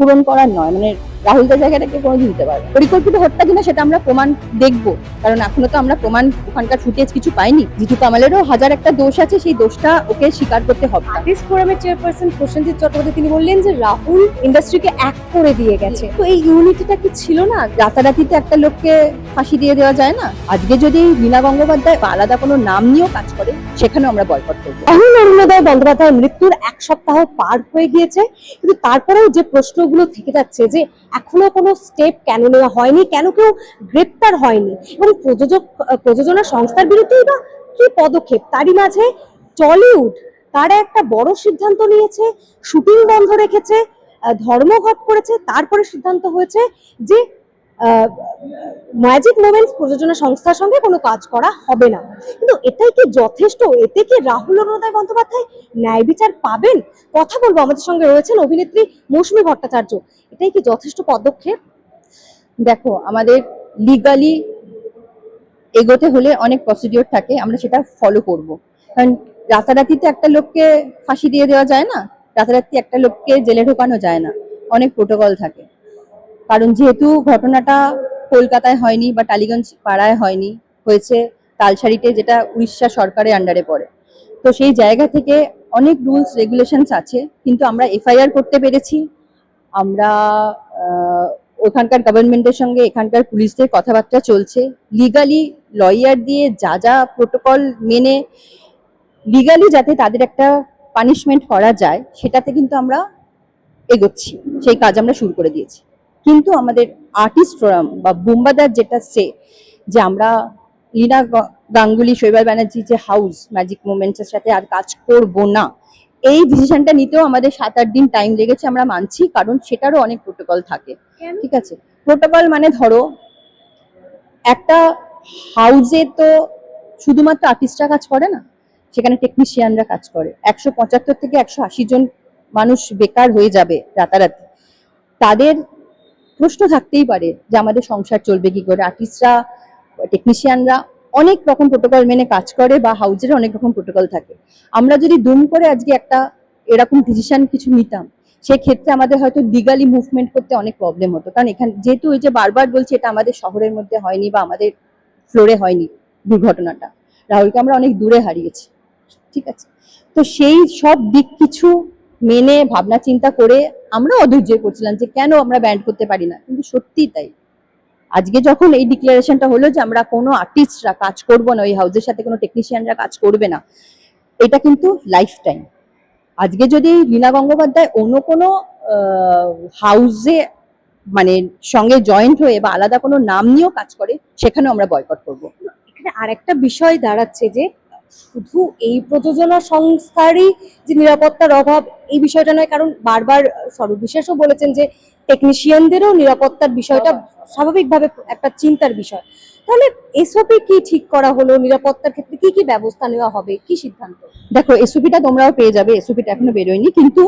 পূরণ করার নয়, মানে রাহুলদার জায়গাটাকে কোনোদিন দিতে পারবে পরিকল্পিত হত্যা কিনা সেটা আমরা প্রমাণ দেখবো, কারণ এখনো তো আমরা প্রমাণ ওখানকার ফুটেজ কিছু পাইনি। জিতু কামালেরও হাজার একটা দোষ আছে, সেই দোষটা ওকে স্বীকার করতে হবে। আর্টিস্ট ফোরামের চেয়ারপারসন প্রসেনজিৎ চট্টোপাধ্যায় তিনি বললেন যে রাহুল ইন্ডাস্ট্রিকে এক করে দিয়ে গেছে, তো এই ইউনিটিটা কি ছিল না? রাতারাতিতে একটা লোককে ফাঁসি দিয়ে দেওয়া যায় না। আজকে যদি লীনা গঙ্গোপাধ্যায় বা আলাদা কোনো নাম নিয়েও কাজ করে, সেখানেও আমরা বয়কট করবো। রাহুল অরুণোদয় বন্দ্যোপাধ্যায়ের মৃত্যুর 1 সপ্তাহ পার হয়ে গিয়েছে, কিন্তু তারপরেও যে প্রশ্নগুলো থেকে যাচ্ছে যে এখনো কোনো স্টেপ কেন নেওয়া হয়নি, কেন কেউ গ্রেপ্তার হয়নি, এবং প্রযোজনা সংস্থার বিরুদ্ধেই বা কি পদক্ষেপ। তারই মাঝে টলিউড তারা একটা বড় সিদ্ধান্ত নিয়েছে, শুটিং বন্ধ রেখেছে, ধর্মঘট করেছে, তারপরে সিদ্ধান্ত হয়েছে যে ম্যাজিক মোমেন্টস প্রযোজনা সংস্থার সঙ্গে কোনো কাজ করা হবে না। কিন্তু এটাই কি যথেষ্ট? এতে কি রাহুল অরুণোদয় বন্দ্যোপাধ্যায় ন্যায় বিচার পাবেন? কথা বলবো, আমাদের সঙ্গে রয়েছেন অভিনেত্রী মৌসুমী ভট্টাচার্য। এটাই কি যথেষ্ট পদক্ষেপ? দেখো, আমাদের লিগালি এগোতে হলে অনেক প্রসিডিওর থাকে, আমরা সেটা ফলো করব। কারণ রাতারাতিতে একটা লোককে ফাঁসি দিয়ে দেওয়া যায় না, রাতারাতি একটা লোককে জেলে ঢোকানো যায় না, অনেক প্রোটোকল থাকে। কারণ যেহেতু ঘটনাটা কলকাতায় হয়নি বা টালিগঞ্জ পাড়ায় হয়নি, হয়েছে তালসারিতে, যেটা উড়িষ্যা সরকারের আন্ডারে পড়ে, তো সেই জায়গা থেকে অনেক রুলস রেগুলেশনস আছে। কিন্তু আমরা এফআইআর করতে পেরেছি, আমরা ওখানকার গভর্নমেন্টের সঙ্গে এখানকার পুলিশদের কথাবার্তা চলছে, লিগালি লয়ার দিয়ে যা যা প্রোটোকল মেনে লিগালি যাতে তাদের একটা পানিশমেন্ট করা যায়, সেটাতে কিন্তু আমরা এগোচ্ছি, সেই কাজ আমরা শুরু করে দিয়েছি। কিন্তু আমাদের আর্টিস্ট ফোরাম বা বুম্বাদার যেটা যে আমরা লীনা গাঙ্গুলি, শৈবাল ব্যানার্জি যে হাউস ম্যাজিক মুভমেন্টসের সাথে আর কাজ করব না, এই ডিসিশনটা নিতেও আমাদের 7-8 দিন টাইম লেগেছে, আমরা মানছি, কারণ সেটারও অনেক প্রোটোকল থাকে। ঠিক আছে, প্রোটোকল মানে ধরো একটা হাউসে তো শুধুমাত্র আর্টিস্টরা কাজ করে না, সেখানে টেকনিশিয়ানরা কাজ করে। 175 থেকে 180 জন মানুষ বেকার হয়ে যাবে রাতারাতি, তাদের প্রশ্ন থাকতেই পারে যে আমাদের সংসার চলবে কি করে। আর্টিস্টরা, টেকনিশিয়ানরা অনেক রকম প্রোটোকল মেনে কাজ করে, বা হাউজের অনেক রকম প্রোটোকল থাকে। আমরা যদি দুম করে আজকে একটা এরকম ডিসিশন কিছু নিতাম, সেক্ষেত্রে আমাদের হয়তো লিগালি মুভমেন্ট করতে অনেক প্রবলেম হতো। কারণ এখানে যেহেতু ওই যে বারবার বলছি, এটা আমাদের শহরের মধ্যে হয়নি বা আমাদের ফ্লোরে হয়নি দুর্ঘটনাটা, রাহুলকে আমরা অনেক দূরে হারিয়েছি। ঠিক আছে, তো সেই সব দিক কিছু মেনে ভাবনা চিন্তা করে আমরা অধৈর্য করছিলাম যে কেন আমরা ব্যান্ড করতে পারি না, কিন্তু সত্যি তাই। আজকে যখন এই ডিক্লারেশনটা হলো যে আমরা কোনো আর্টিস্টরা কাজ করবো না, ওই হাউসের সাথে কোনো টেকনিশিয়ানরা কাজ করবে না, এটা কিন্তু লাইফ টাইম। আজকে যদি লীনা গঙ্গোপাধ্যায় অন্য কোনো হাউসে মানে সঙ্গে জয়েন্ট হয়ে বা আলাদা কোনো নাম নিয়েও কাজ করে, সেখানেও আমরা বয়কট করব। এখানে আরেকটা বিষয় দাঁড়াচ্ছে যে শুধু এই প্রযোজনা সংস্থারই যে নিরাপত্তার অভাব, এই বিষয়টা নয়, কারণ বারবার স্বরূপ বিশ্বাসও বলেছেন যে টেকনিশিয়ানদেরও নিরাপত্তার বিষয়টা স্বাভাবিকভাবে একটা চিন্তার বিষয়। তাহলে এসওপি কি ঠিক করা হলো? নিরাপত্তার ক্ষেত্রে কি কি ব্যবস্থা নেওয়া হবে, কি সিদ্ধান্ত? দেখো, এসওপিটা তোমরাও পেয়ে যাবে, এসওপিটা এখনো বেরোয়নি, কিন্তু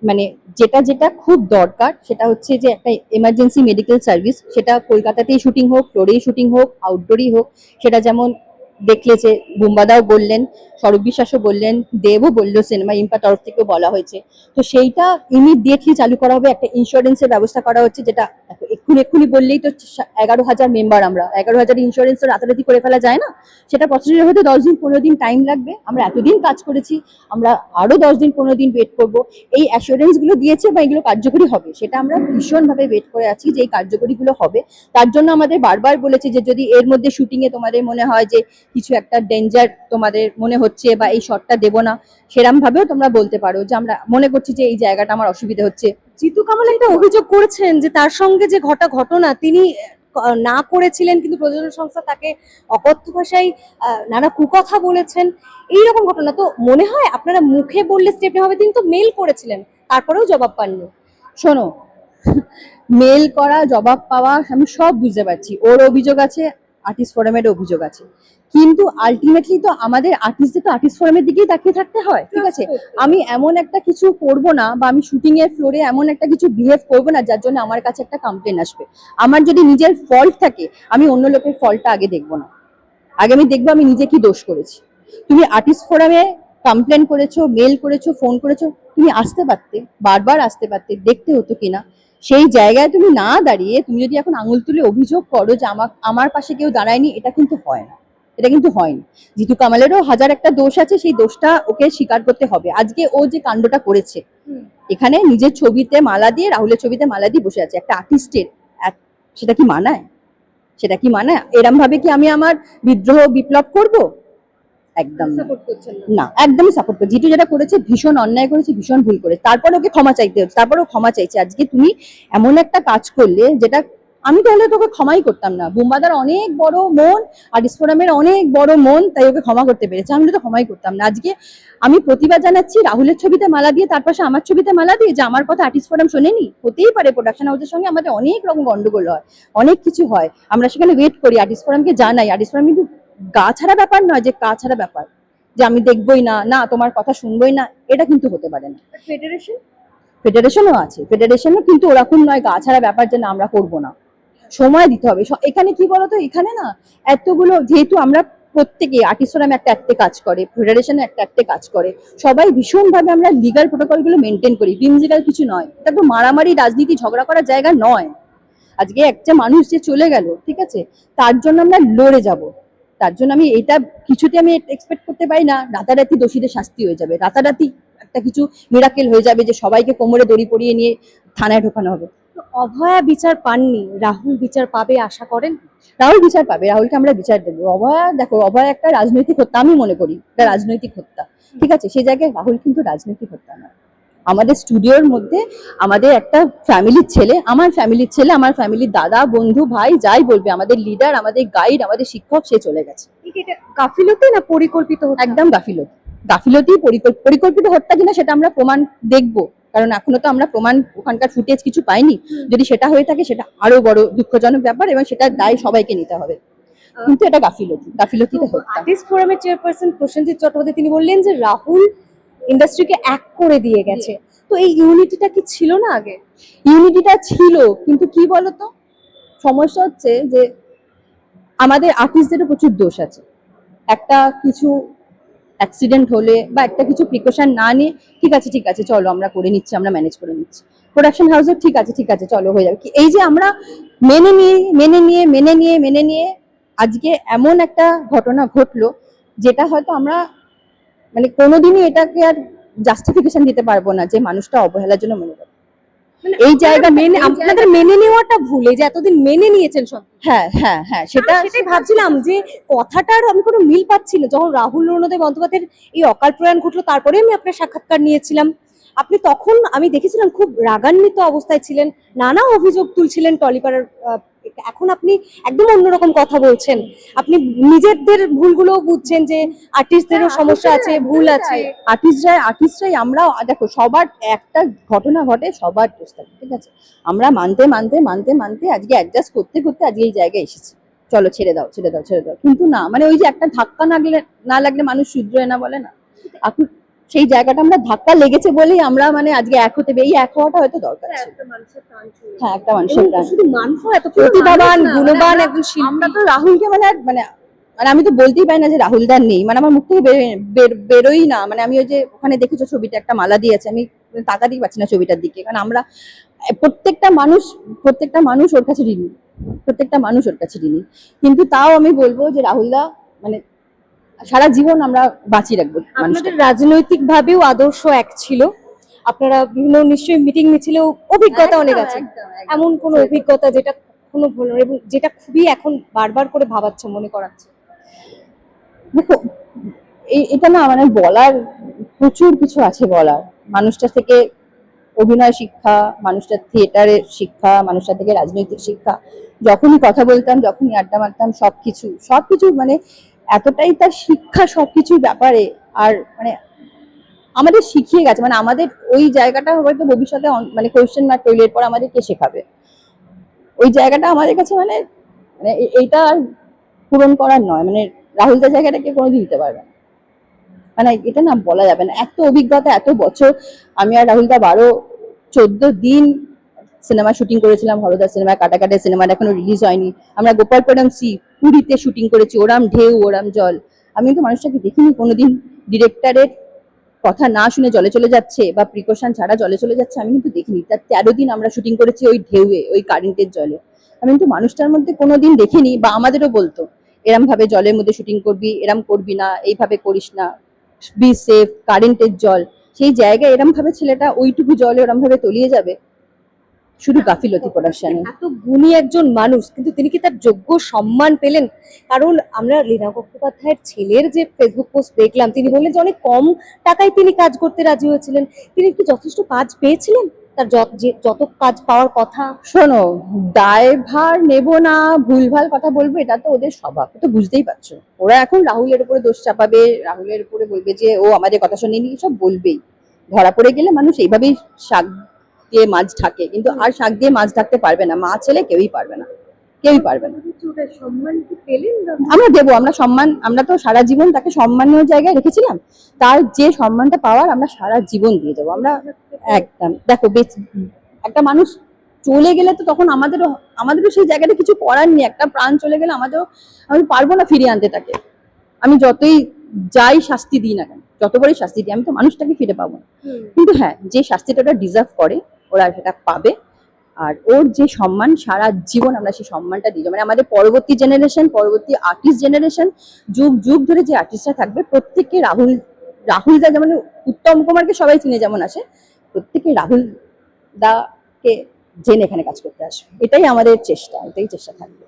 মানে যেটা যেটা খুব দরকার সেটা হচ্ছে যে একটা এমার্জেন্সি মেডিকেল সার্ভিস, সেটা কলকাতাতেই শুটিং হোক, ফ্লোরেই শুটিং হোক, আউটডোরই হোক, সেটা যেমন দেখলে যে বুম্বাদাও বললেন, স্বরূপ বিশ্বাসও বললেন, দেবও বললো, সিনেমা ইম্পা তরফ থেকেও বলা হয়েছে। তো সেইটা ইমিডিয়েটলি চালু করা হবে, একটা ইন্স্যুরেন্সের ব্যবস্থা করা হচ্ছে, যেটা এক্ষুনি বললেই তো 11,000 মেম্বার, আমরা 11,000 ইন্স্যুরেন্স তো রাতারাতি করে ফেলা যায় না, সেটা প্রসিডিউর হতে 10-15 দিন টাইম লাগবে। আমরা এতদিন কাজ করেছি, আমরা আরো 10-15 দিন ওয়েট করব। এই অ্যাসুরেন্স গুলো দিয়েছে বা এগুলো কার্যকরী হবে, সেটা আমরা ভীষণভাবে ওয়েট করে আছি যে এই কার্যকরী গুলো হবে। তার জন্য আমাদের বারবার বলেছি যে যদি এর মধ্যে শুটিং এ তোমাদের মনে হয় যে কিছু একটা ডেঞ্জার তোমাদের মনে হচ্ছে বা এই শটটা দেবো না, সেরকম ভাবেও তোমরা বলতে পারো যে আমরা মনে করছি যে এই জায়গাটা আমার অসুবিধা হচ্ছে। জিতু কামাল একটা অভিযোগ করেছেন যে তার সঙ্গে যে ঘটনা তিনি না করেছিলেন, কিন্তু প্রযোজনা সংস্থা তাকে অকথ্য ভাষায় নানা কুকথা বলেছেন, এইরকম ঘটনা। তো মনে হয় আপনারা মুখে বললে স্টেপ নেওয়া হবে, তিনি তো মেল করেছিলেন, তারপরেও জবাব পাননি। শোনো, মেল করা, জবাব পাওয়া, আমি সব বুঝতে পারছি, ওর অভিযোগ আছে, আর্টিস্ট ফোরামের অভিযোগ আছে, কিন্তু আলটিমেটলি তো আমাদের আর্টিস্টদের তো আর্টিস্ট ফোরামের দিকেই তাকিয়ে থাকতে হয়। ঠিক আছে, আমি এমন একটা কিছু করব না, বা আমি শুটিং এর ফ্লোরে এমন একটা কিছু বিহেভ করবো না যার জন্য আমার কাছে একটা কমপ্লেন আসবে। আমার যদি নিজের ফল্ট থাকে, আমি অন্য লোকের ফল্টটা আগে দেখবো না, আগে আমি দেখবো আমি নিজে কি দোষ করেছি। তুমি আর্টিস্ট ফোরামে কমপ্লেন করেছো, মেল করেছো, ফোন করেছো, তুমি আসতে পারতে, বারবার আসতে পারতে, দেখতে হতো কিনা। সেই জায়গায় তুমি না দাঁড়িয়ে তুমি যদি এখন আঙুল তুলে অভিযোগ করো যে আমার পাশে কেউ দাঁড়ায়নি, এটা কিন্তু হয় না, এটা কিন্তু হয়নি। জিতু কামালেরও হাজার একটা দোষ আছে, সেই দোষটা ওকে স্বীকার করতে হবে। আজকে ও যে কাণ্ডটা করেছে, এখানে নিজের ছবিতে মালা দিয়ে, রাহুলের ছবিতে মালা দিয়ে বসে আছে একটা আর্টিস্টের, সেটা কি মানায়? সেটা কি মানায়? এরম ভাবে কি আমি আমার বিদ্রোহ বিপ্লব করব? একদম না, না একদমই সাপোর্ট করে। জিতু যেটা করেছে ভীষণ অন্যায় করেছে, ভীষণ ভুল করেছে, তারপরে ওকে ক্ষমা চাইতে হচ্ছে, তারপরে ও ক্ষমা চাইছে। আজকে তুমি এমন একটা কাজ করলে যেটা আমি তাহলে তোকে ক্ষমাই করতাম না। বুম্বাদার অনেক বড় মন, আর্টিস্ট ফোরামের অনেক বড় মন, তাই ওকে ক্ষমা করতে পেরেছে, আমি তো ক্ষমাই করতাম না। আজকে আমি প্রতিবাদ জানাচ্ছি রাহুলের ছবিতে মালা দিয়ে, তার পাশে আমার ছবিতে মালা দিয়ে, যে আমার কথা আর্টিস্ট ফোরাম শোনেনি। হতেই পারে, প্রোডাকশন হাউসের সঙ্গে আমাদের অনেক রকম গন্ডগোল হয়, অনেক কিছু হয়, আমরা সেখানে ওয়েট করি, আর্টিস্ট ফোরামকে জানাই। আর্টিস্ট ফোরাম কিন্তু গা ছাড়া ব্যাপার নয়, যে গা ছাড়া ব্যাপার যে আমি দেখবই না, না তোমার কথা শুনবোই না, এটা কিন্তু হতে পারে না। ফেডারেশনও আছে, ফেডারেশনও কিন্তু ওরকম নয় গা ছাড়া ব্যাপার যে না আমরা করবো না, সময় দিতে হবে। এখানে কি বলতো, এখানে না এতগুলো, যেহেতু আমরা প্রত্যেকে আর্টিস্ট ফোরাম একটা অ্যাক্টে কাজ করে, ফেডারেশন একটা অ্যাক্টে কাজ করে, সবাই ভীষণভাবে আমরা লিগাল প্রোটোকল গুলো মেনটেন করি, বিমজিগাল কিছু নয়, এটা তো মারামারি রাজনীতি ঝগড়া করার জায়গা নয়। আজকে একটা মানুষ যে চলে গেল, ঠিক আছে, তার জন্য আমরা লড়ে যাব, তার জন্য আমি এটা কিছুতে আমি এক্সপেক্ট করতে পারি না রাতারাতি দোষীদের শাস্তি হয়ে যাবে, রাতারাতি একটা কিছু মিরাকেল হয়ে যাবে যে সবাইকে কোমরে দড়ি পরিয়ে নিয়ে থানায় ঢোকানো হবে। অভয়া বিচার পাননি, রাহুল বিচার পাবে আশা করেন? রাহুল বিচার পাবে, রাহুলকে আমরা বিচার দেবো। অভয়া দেখো, অভয়া একটা রাজনৈতিক হত্যা, আমি মনে করি এটা রাজনৈতিক হত্যা, ঠিক আছে, সেই জায়গায় রাহুল কিন্তু রাজনৈতিক হত্যা না। আমাদের স্টুডিওর মধ্যে আমাদের একটা ফ্যামিলির ছেলে, আমার ফ্যামিলির ছেলে, আমার ফ্যামিলির দাদা বন্ধু ভাই যাই বলবে, আমাদের লিডার, আমাদের গাইড, আমাদের শিক্ষক, সে চলে গেছে। এটা গাফিলতি না পরিকল্পিত হত্যা? একদম গাফিলতি, গাফিলতি, পরিকল্পিত হত্যা কিনা সেটা আমরা প্রমাণ দেখবো, কারণ এখনো তো আমরা প্রমাণ, ওখানকার ফুটেজ কিছু পাইনি। যদি সেটা হয়ে থাকে সেটা আরো বড় দুঃখজনক ব্যাপার, এবং সেটার দায় সবাইকে নিতে হবে, কিন্তু এটা গাফিলতি, গাফিলতিতে হত্যা। আর্টিস্ট ফোরামের চেয়ারপারসন প্রসেনজিৎ চট্টোপাধ্যায় তিনি বললেন যে রাহুল ইন্ডাস্ট্রিকে এক করে দিয়ে গেছে, তো এই ইউনিটিটা কি ছিল না আগে? ইউনিটিটা ছিল, কিন্তু কি বলতো সমস্যা হচ্ছে যে আমাদের আর্টিস্টদেরও প্রচুর দোষ আছে। একটা কিছু অ্যাক্সিডেন্ট হলে বা একটা কিছু প্রিকশন না নিয়ে, ঠিক আছে ঠিক আছে চলো আমরা করে নিচ্ছি, আমরা ম্যানেজ করে নিচ্ছি, প্রোডাকশন হাউসে ঠিক আছে ঠিক আছে চলো হয়ে যাবে, কি এই যে আমরা মেনে নিয়ে আজকে এমন একটা ঘটনা ঘটলো, যেটা হয়তো আমরা মানে কোনোদিনই এটাকে আর জাস্টিফিকেশন দিতে পারবো না যে মানুষটা অবহেলার জন্য মেনে যাবে। এই জায়গা মেনে, আপনাদের মেনে নেওয়াটা ভুল, এই যে এতদিন মেনে নিয়েছেন সব। হ্যাঁ হ্যাঁ হ্যাঁ, সেটাই ভাবছিলাম যে কথাটার আমি কোনো মিল পাচ্ছি না। যখন রাহুল রণদেব বন্দ্যোপাধ্যায়ের এই অকাল প্রয়াণ ঘটলো, তারপরে আমি আপনার সাক্ষাৎকার নিয়েছিলাম, আপনি তখন আমি দেখেছিলাম খুব রাগান্বিত অবস্থায় ছিলেন, নানা অভিযোগ তুলছিলেন টলিপাড়ার। এখন আপনি একদম অন্যরকম কথা বলছেন, আপনি নিজেদের ভুলগুলো বুঝছেন যে আর্টিস্টদেরও সমস্যা আছে, ভুল আছে। আর্টিস্টরাই আমরা দেখো, সবার একটা ঘটনা ঘটে, সবার দোষ থাকে, ঠিক আছে, আমরা মানতে আজকে অ্যাডজাস্ট করতে করতে আজকে এই জায়গায় এসেছি, চলো ছেড়ে দাও, কিন্তু না, মানে ওই যে একটা ধাক্কা না লাগলে মানুষ শুধরোয় না বলে না, এখন সেই জায়গাটা আমরা ধাক্কা লেগেছে বলেই আমরা মানে আজকে এক হতে, এই এক হওয়াটা হয়তো দরকার ছিল। হ্যাঁ, একটা মানুষের প্রাণ, শুধু মানুষ এত প্রতিভাবান গুণবান একজন আমরা শিল্পী। তো রাহুলকে মানে মানে মানে আমি তো বলতেই পারি না যে রাহুল দার নেই, মানে আমার মুখ থেকে বেরোই না, মানে আমি ওই যে ওখানে দেখেছো ছবিটা একটা মালা দিয়েছে, আমি তাকাতেই পাচ্ছি না ছবিটার দিকে, কারণ আমরা প্রত্যেকটা মানুষ ওর কাছে ঋণী, কিন্তু তাও আমি বলবো যে রাহুল দা মানে সারা জীবন আমরা বাঁচিয়ে রাখবো। আপনাদের রাজনৈতিক ভাবেও আদর্শ এক ছিল, আপনারা বিভিন্ন নিশ্চয়ই মিটিং মিছিলেও অভিজ্ঞতা অনেক আছে, এমন কোন অভিজ্ঞতা যেটা কোনো ভুল এবং যেটা খুবই এখন বারবার করে ভাবাচ্ছে, মনে করাচ্ছে? দেখো, এটা না মানে বলার প্রচুর কিছু আছে বলার, মানুষটা থেকে অভিনয় শিক্ষা, মানুষটার থিয়েটারের শিক্ষা, মানুষটা থেকে রাজনৈতিক শিক্ষা, যখনই কথা বলতাম, যখনই আড্ডা মারতাম, সবকিছু মানে এতটাই তার শিক্ষা সবকিছুর ব্যাপারে, আর মানে আমাদের শিখিয়ে গেছে, মানে আমাদের ওই জায়গাটা হয়তো ভবিষ্যতে মানে কোয়েশ্চেন মার্ক তৈরি, এরপর আমাদের কে শেখাবে, ওই জায়গাটা আমাদের কাছে মানে মানে এইটা আর পূরণ করার নয়, মানে রাহুলদার জায়গাটা কেউ কোনোদিন দিতে পারবে না, মানে এটা না বলা যাবে না, এত অভিজ্ঞতা, এত বছর। আমি আর রাহুলদা 12-14 দিন সিনেমা শুটিং করেছিলাম, হরদার সিনেমা, কাটাকাটা সিনেমাটা এখনো রিলিজ হয়নি, আমরা গোপালপুরম সি পুরীতে শুটিং করেছি, ওরাম ঢেউ ওরাম জল, আমি কিন্তু মানুষটাকে দেখিনি কোনোদিন ডিরেক্টরের কথা না শুনে জলে চলে যাচ্ছে বা প্রিকশন ছাড়া জলে চলে যাচ্ছে আমি কিন্তু দেখিনি। তার 13 দিন আমরা শুটিং করেছি ওই ঢেউয়ে, ওই কারেন্টের জলে। আমি কিন্তু মানুষটার মধ্যে কোনোদিন দেখিনি, বা আমাদেরও বলতো এরম ভাবে জলের মধ্যে শুটিং করবি, এরম করবি না, এইভাবে করিস না, বি সেফ, কারেন্টের জল। সেই জায়গায় এরম ভাবে ছেলেটা ওইটুকু জলে ওরম ভাবে তলিয়ে যাবে, শুধু গাফিলতি প্রোডাকশনে। এত গুণী একজন মানুষ, কিন্তু তিনি কি তার যোগ্য সম্মান পেলেন? কারণ আমরা লীনা গঙ্গোপাধ্যায়ের ছেলের যে ফেসবুক পোস্ট দেখলাম, তিনি বললেন যে অনেক কম টাকায় তিনি কাজ করতে রাজি হয়েছিলেন। তিনি কি যথেষ্ট কাজ পেয়েছিলেন? তার যত কাজ পাওয়ার কথা। শোনো, দায়ভার নেব না, ভুলভাল কথা বলবো, এটা তো ওদের স্বভাব, তো বুঝতেই পারছো। ওরা এখন রাহুলের উপরে দোষ চাপাবে, রাহুলের উপরে বলবে যে ও আমাদের কথা শোনেনি, সব বলবেই। ধরা পড়ে গেলে মানুষ এইভাবেই শাক দিয়ে মাছ ঢাকে, কিন্তু আর শাক দিয়ে মাছ ঢাকতে পারবে না, মা ছেলে কেউই পারবে না, কেউই পারবে না। সম্মান কি পেলেন? আমরা দেবো, আমরা সম্মান, আমরা তো সারা জীবন তাকে সম্মানীয় জায়গায় রেখেছিলাম, তার যে সম্মানটা পাওয়ার আমরা সারা জীবন দিয়ে যাবো। আমরা একদম, দেখো একটা মানুষ চলে গেলে তো তখন আমাদেরও সেই জায়গাটা কিছু করার নেই। একটা প্রাণ চলে গেলে আমি পারবো না ফিরিয়ে আনতে তাকে। আমি যতই যাই শাস্তি দিই না কেন, যত বড়ই শাস্তি দিই, আমি তো মানুষটাকে ফিরে পাবো না। কিন্তু হ্যাঁ, যে শাস্তিটা ওটা ডিজার্ভ করে ওরা সেটা পাবে। আর ওর যে সম্মান, সারা জীবন আমরা সেই সম্মানটা দিই, মানে আমাদের পরবর্তী জেনারেশন, পরবর্তী আর্টিস্ট জেনারেশন, যুগ যুগ ধরে যে আর্টিস্টরা থাকবে, প্রত্যেককে রাহুল দা যেমন উত্তম কুমারকে সবাই চিনে যেমন আসে, প্রত্যেকে রাহুল দাকে জেনে এখানে কাজ করতে আসবে। এটাই আমাদের চেষ্টা, এটাই চেষ্টা থাকবে।